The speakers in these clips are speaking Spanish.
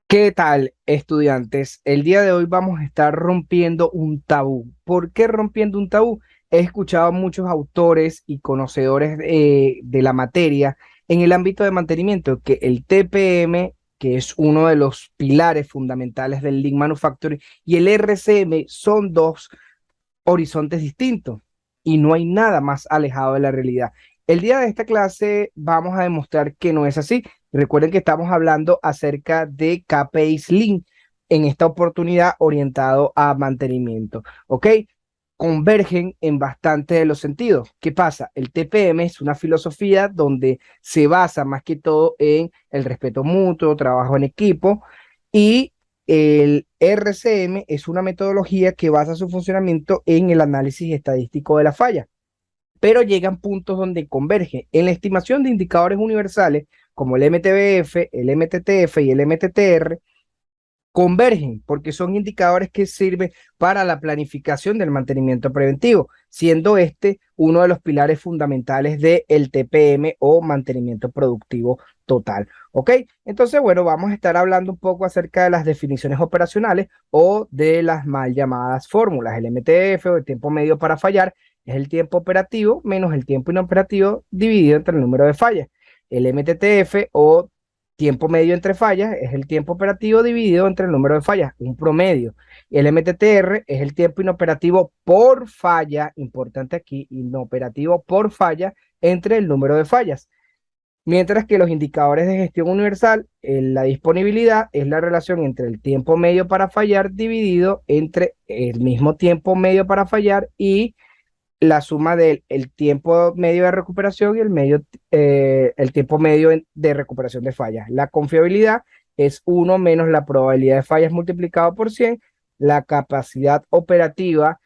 ¿Qué tal, estudiantes? El día de hoy vamos a estar rompiendo un tabú. ¿Por qué rompiendo un tabú? He escuchado a muchos autores y conocedores de la materia en el ámbito de mantenimiento que el TPM, que es uno de los pilares fundamentales del Lean Manufacturing, y el RCM son dos horizontes distintos y no hay nada más alejado de la realidad. El día de esta clase vamos a demostrar que no es así. Recuerden que estamos hablando acerca de KPIs Lean en esta oportunidad orientado a mantenimiento, ¿ok? Convergen en bastante de los sentidos. ¿Qué pasa? El TPM es una filosofía donde se basa más que todo en el respeto mutuo, trabajo en equipo, y el RCM es una metodología que basa su funcionamiento en el análisis estadístico de la falla, pero llegan puntos donde converge en la estimación de indicadores universales como el MTBF, el MTTF y el MTTR. Convergen porque son indicadores que sirven para la planificación del mantenimiento preventivo, siendo este uno de los pilares fundamentales del TPM o mantenimiento productivo total. ¿Ok? Entonces, bueno, vamos a estar hablando un poco acerca de las definiciones operacionales o de las mal llamadas fórmulas. El MTF o el tiempo medio para fallar es el tiempo operativo menos el tiempo inoperativo dividido entre el número de fallas. El MTTF o tiempo medio entre fallas es el tiempo operativo dividido entre el número de fallas, un promedio. Y el MTTR es el tiempo inoperativo por falla, importante aquí, inoperativo por falla entre el número de fallas. Mientras que los indicadores de gestión universal, la disponibilidad es la relación entre el tiempo medio para fallar dividido entre el mismo tiempo medio para fallar y la suma del el tiempo medio de recuperación y el tiempo medio de recuperación de fallas. La confiabilidad es uno menos la probabilidad de fallas multiplicado por 100. La capacidad operativa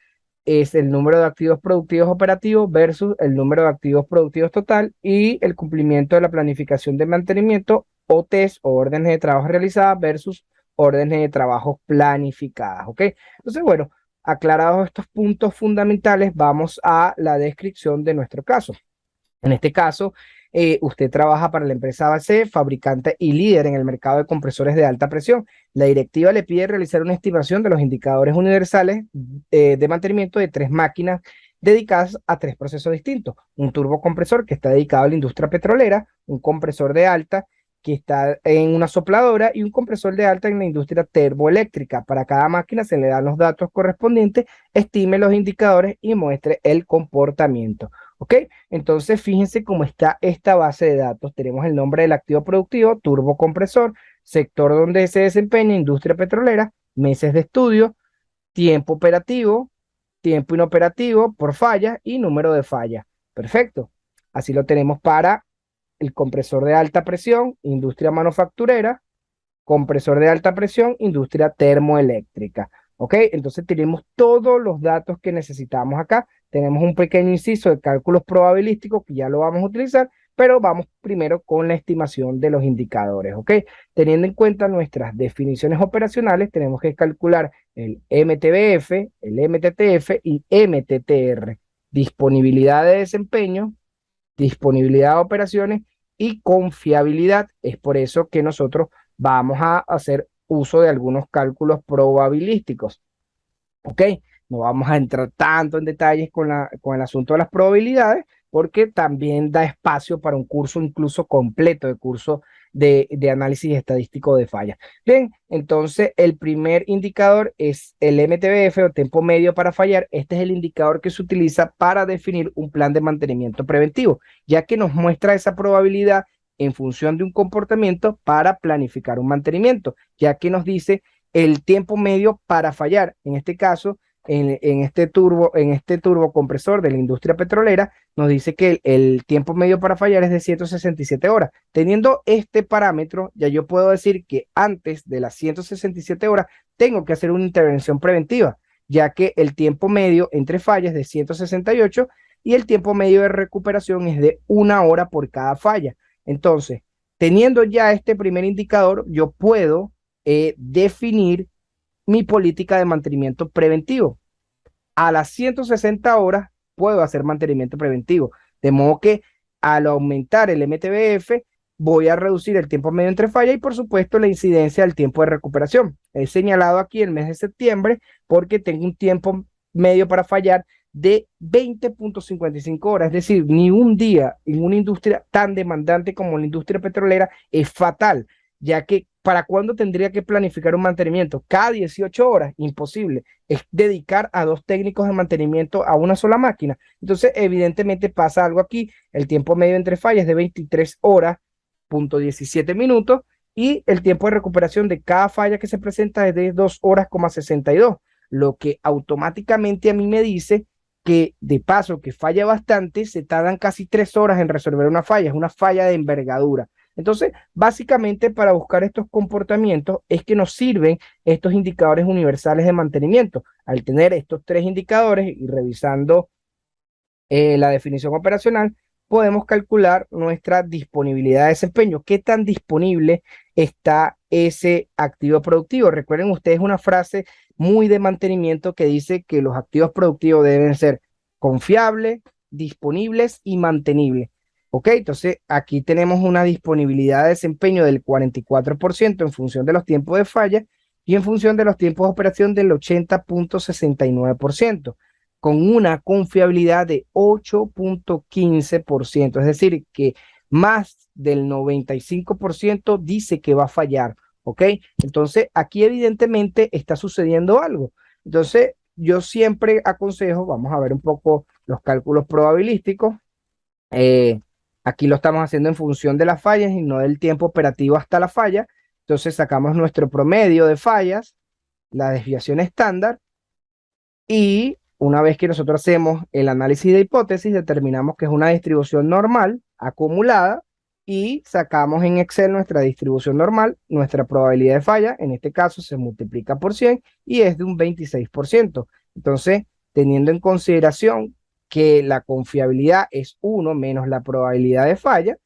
es el número de activos productivos operativos versus el número de activos productivos total, y el cumplimiento de la planificación de mantenimiento o test o órdenes de trabajo realizadas versus órdenes de trabajo planificadas. ¿Ok? Entonces, bueno, aclarados estos puntos fundamentales, vamos a la descripción de nuestro caso. En este caso, usted trabaja para la empresa ABC, fabricante y líder en el mercado de compresores de alta presión. La directiva le pide realizar una estimación de los indicadores universales de mantenimiento de tres máquinas dedicadas a tres procesos distintos. Un turbocompresor que está dedicado a la industria petrolera, un compresor de alta que está en una sopladora y un compresor de alta en la industria termoeléctrica. Para cada máquina se le dan los datos correspondientes, estime los indicadores y muestre el comportamiento. ¿Ok? Entonces, fíjense cómo está esta base de datos. Tenemos el nombre del activo productivo, turbocompresor, sector donde se desempeña, industria petrolera, meses de estudio, tiempo operativo, tiempo inoperativo por falla y número de falla. Perfecto. Así lo tenemos para el compresor de alta presión, industria manufacturera, compresor de alta presión, industria termoeléctrica. ¿Ok? Entonces tenemos todos los datos que necesitamos acá. Tenemos un pequeño inciso de cálculos probabilísticos que ya lo vamos a utilizar, pero vamos primero con la estimación de los indicadores. ¿Ok? Teniendo en cuenta nuestras definiciones operacionales, tenemos que calcular el MTBF, el MTTF y MTTR. Disponibilidad de desempeño, disponibilidad de operaciones y confiabilidad. Es por eso que nosotros vamos a hacer uso de algunos cálculos probabilísticos. ¿Ok? No vamos a entrar tanto en detalles con el asunto de las probabilidades, porque también da espacio para un curso incluso completo de curso de análisis estadístico de fallas. Bien, entonces el primer indicador es el MTBF o tiempo medio para fallar. Este es el indicador que se utiliza para definir un plan de mantenimiento preventivo, ya que nos muestra esa probabilidad en función de un comportamiento para planificar un mantenimiento, ya que nos dice el tiempo medio para fallar. En este caso, en este turbo compresor de la industria petrolera, nos dice que el tiempo medio para fallar es de 167 horas. Teniendo este parámetro, ya yo puedo decir que antes de las 167 horas tengo que hacer una intervención preventiva, ya que el tiempo medio entre fallas es de 168 y el tiempo medio de recuperación es de 1 hora por cada falla. Entonces, teniendo ya este primer indicador, yo puedo definir mi política de mantenimiento preventivo. A las 160 horas puedo hacer mantenimiento preventivo. De modo que al aumentar el MTBF, voy a reducir el tiempo medio entre fallas y por supuesto la incidencia del tiempo de recuperación. He señalado aquí el mes de septiembre porque tengo un tiempo medio para fallar de 20.55 horas, es decir, ni un día en una industria tan demandante como la industria petrolera es fatal, ya que ¿para cuándo tendría que planificar un mantenimiento? Cada 18 horas, imposible. Es dedicar a 2 técnicos de mantenimiento a una sola máquina. Entonces, evidentemente pasa algo aquí. El tiempo medio entre fallas es de 23 horas, punto 17 minutos, y el tiempo de recuperación de cada falla que se presenta es de 2 horas, 62, lo que automáticamente a mí me dice que de paso que falla bastante, se tardan casi 3 horas en resolver una falla. Es una falla de envergadura. Entonces, básicamente para buscar estos comportamientos es que nos sirven estos indicadores universales de mantenimiento. Al tener estos 3 indicadores y revisando la definición operacional, podemos calcular nuestra disponibilidad de desempeño. ¿Qué tan disponible está ese activo productivo? Recuerden ustedes una frase muy de mantenimiento que dice que los activos productivos deben ser confiables, disponibles y mantenibles. Ok, entonces aquí tenemos una disponibilidad de desempeño del 44% en función de los tiempos de falla y en función de los tiempos de operación del 80.69%, con una confiabilidad de 8.15%, es decir, que más del 95% dice que va a fallar, ¿ok? Entonces, aquí evidentemente está sucediendo algo. Entonces, yo siempre aconsejo, vamos a ver un poco los cálculos probabilísticos. Eh, Aquí lo estamos haciendo en función de las fallas y no del tiempo operativo hasta la falla. Entonces, sacamos nuestro promedio de fallas, la desviación estándar, y una vez que nosotros hacemos el análisis de hipótesis, determinamos que es una distribución normal acumulada y sacamos en Excel nuestra distribución normal, nuestra probabilidad de falla, en este caso se multiplica por 100 y es de un 26%. Entonces, teniendo en consideración que la confiabilidad es 1 menos la probabilidad de falla,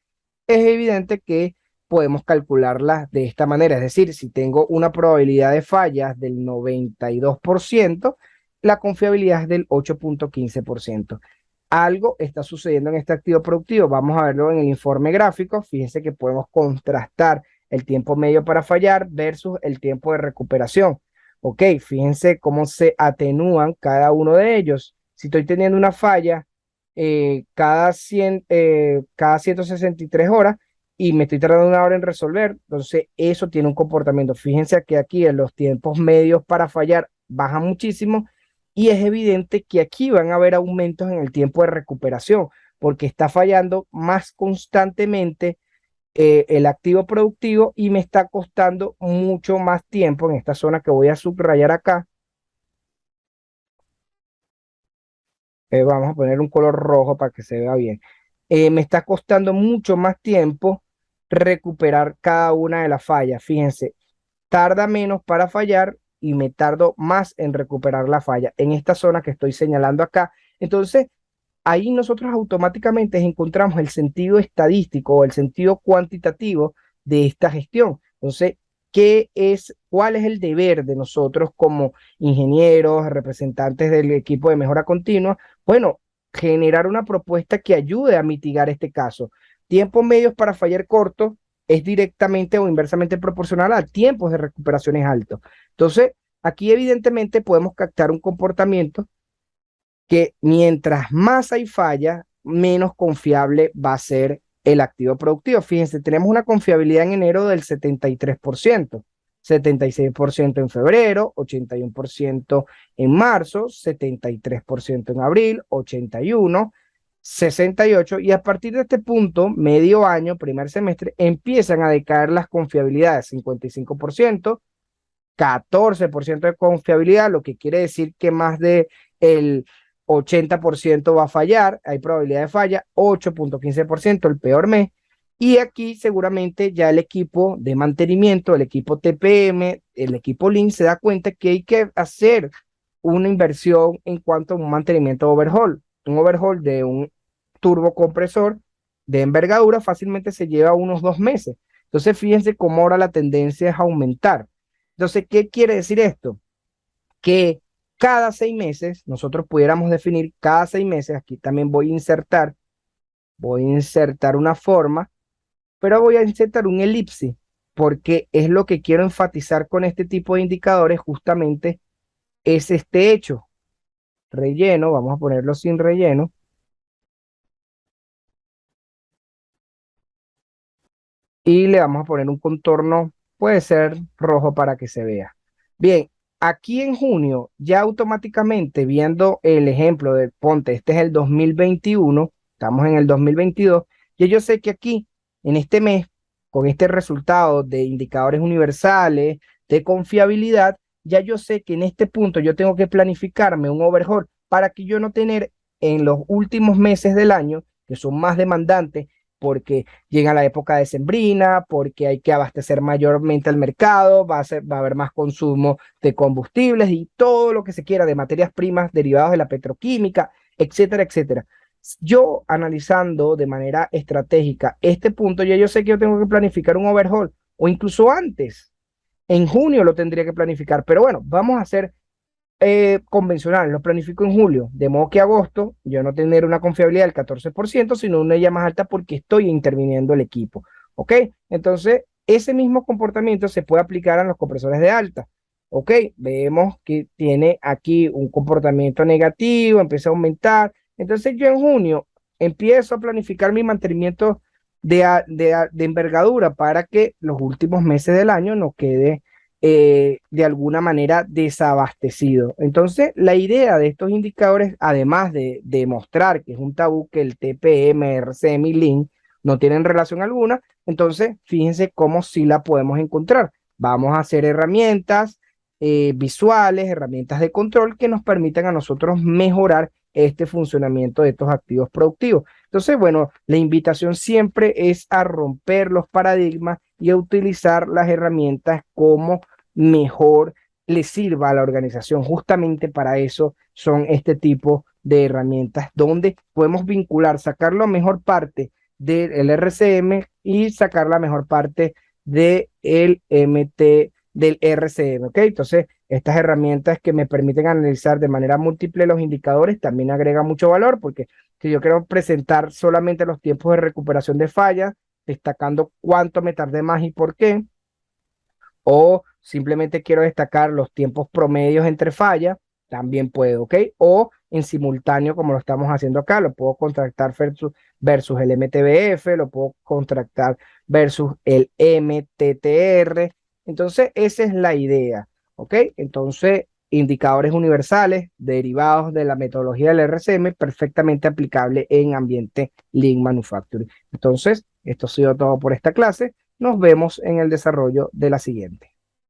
es evidente que podemos calcularlas de esta manera. Es decir, si tengo una probabilidad de fallas del 92%, la confiabilidad es del 8.15%. Algo está sucediendo en este activo productivo. Vamos a verlo en el informe gráfico. Fíjense que podemos contrastar el tiempo medio para fallar versus el tiempo de recuperación. Ok, fíjense cómo se atenúan cada uno de ellos. Si estoy teniendo una falla cada 163 horas y me estoy tardando 1 hora en resolver, entonces eso tiene un comportamiento. Fíjense que aquí en los tiempos medios para fallar bajan muchísimo y es evidente que aquí van a haber aumentos en el tiempo de recuperación porque está fallando más constantemente el activo productivo y me está costando mucho más tiempo en esta zona que voy a subrayar acá. Vamos a poner un color rojo para que se vea bien. Me está costando mucho más tiempo recuperar cada una de las fallas. Fíjense, tarda menos para fallar y me tardo más en recuperar la falla en esta zona que estoy señalando acá. Entonces, ahí nosotros automáticamente encontramos el sentido estadístico o el sentido cuantitativo de esta gestión. Entonces, ¿cuál es el deber de nosotros como ingenieros, representantes del equipo de mejora continua? Bueno, generar una propuesta que ayude a mitigar este caso. Tiempos medios para fallar cortos es directamente o inversamente proporcional a tiempos de recuperaciones altos. Entonces, aquí evidentemente podemos captar un comportamiento que mientras más hay falla, menos confiable va a ser el activo productivo. Fíjense, tenemos una confiabilidad en enero del 73%, 76% en febrero, 81% en marzo, 73% en abril, 81%, 68%, y a partir de este punto, medio año, primer semestre, empiezan a decaer las confiabilidades, 55%, 14% de confiabilidad, lo que quiere decir que más de el 80% va a fallar, hay probabilidad de falla, 8.15%, el peor mes. Y aquí seguramente ya el equipo de mantenimiento, el equipo TPM, el equipo Lean se da cuenta que hay que hacer una inversión en cuanto a un mantenimiento overhaul. Un overhaul de un turbocompresor de envergadura fácilmente se lleva unos 2 meses. Entonces fíjense cómo ahora la tendencia es aumentar. Entonces, ¿qué quiere decir esto? Que cada 6 meses, nosotros pudiéramos definir cada 6 meses, aquí también voy a insertar una forma, pero voy a insertar un elipsis porque es lo que quiero enfatizar con este tipo de indicadores, justamente es este hecho. Relleno, vamos a ponerlo sin relleno. Y le vamos a poner un contorno, puede ser rojo para que se vea. Bien, aquí en junio, ya automáticamente viendo el ejemplo de, ponte, este es el 2021, estamos en el 2022, y yo sé que aquí, en este mes, con este resultado de indicadores universales, de confiabilidad, ya yo sé que en este punto yo tengo que planificarme un overhaul para que yo no tener en los últimos meses del año, que son más demandantes, porque llega la época decembrina, porque hay que abastecer mayormente al mercado, va a haber más consumo de combustibles y todo lo que se quiera de materias primas derivadas de la petroquímica, etcétera, etcétera. Yo analizando de manera estratégica este punto, ya yo sé que yo tengo que planificar un overhaul o incluso antes. En junio lo tendría que planificar, pero bueno, vamos a hacer convencional, lo planifico en julio, de modo que agosto yo no tener una confiabilidad del 14%, sino una ya más alta porque estoy interviniendo el equipo. ¿Ok? Entonces, ese mismo comportamiento se puede aplicar a los compresores de alta. ¿Ok? Vemos que tiene aquí un comportamiento negativo, empieza a aumentar. Entonces, yo en junio empiezo a planificar mi mantenimiento de envergadura para que los últimos meses del año no quede de alguna manera desabastecido. Entonces, la idea de estos indicadores, además de demostrar que es un tabú, que el TPM, RCM y Lean no tienen relación alguna, entonces fíjense cómo sí la podemos encontrar. Vamos a hacer herramientas visuales, herramientas de control que nos permitan a nosotros mejorar este funcionamiento de estos activos productivos. Entonces, bueno, la invitación siempre es a romper los paradigmas y a utilizar las herramientas como mejor le sirva a la organización. Justamente para eso son este tipo de herramientas donde podemos vincular, sacar la mejor parte del RCM y sacar la mejor parte del MT del RCM, ¿ok? Entonces, estas herramientas que me permiten analizar de manera múltiple los indicadores también agregan mucho valor porque si yo quiero presentar solamente los tiempos de recuperación de fallas, destacando cuánto me tardé más y por qué, o simplemente quiero destacar los tiempos promedios entre fallas, también puedo, ¿ok? O en simultáneo, como lo estamos haciendo acá, lo puedo contractar versus el MTBF, lo puedo contractar versus el MTTR. Entonces, esa es la idea, ¿ok? Entonces, indicadores universales derivados de la metodología del RCM, perfectamente aplicable en ambiente Lean Manufacturing. Entonces, esto ha sido todo por esta clase. Nos vemos en el desarrollo de la siguiente.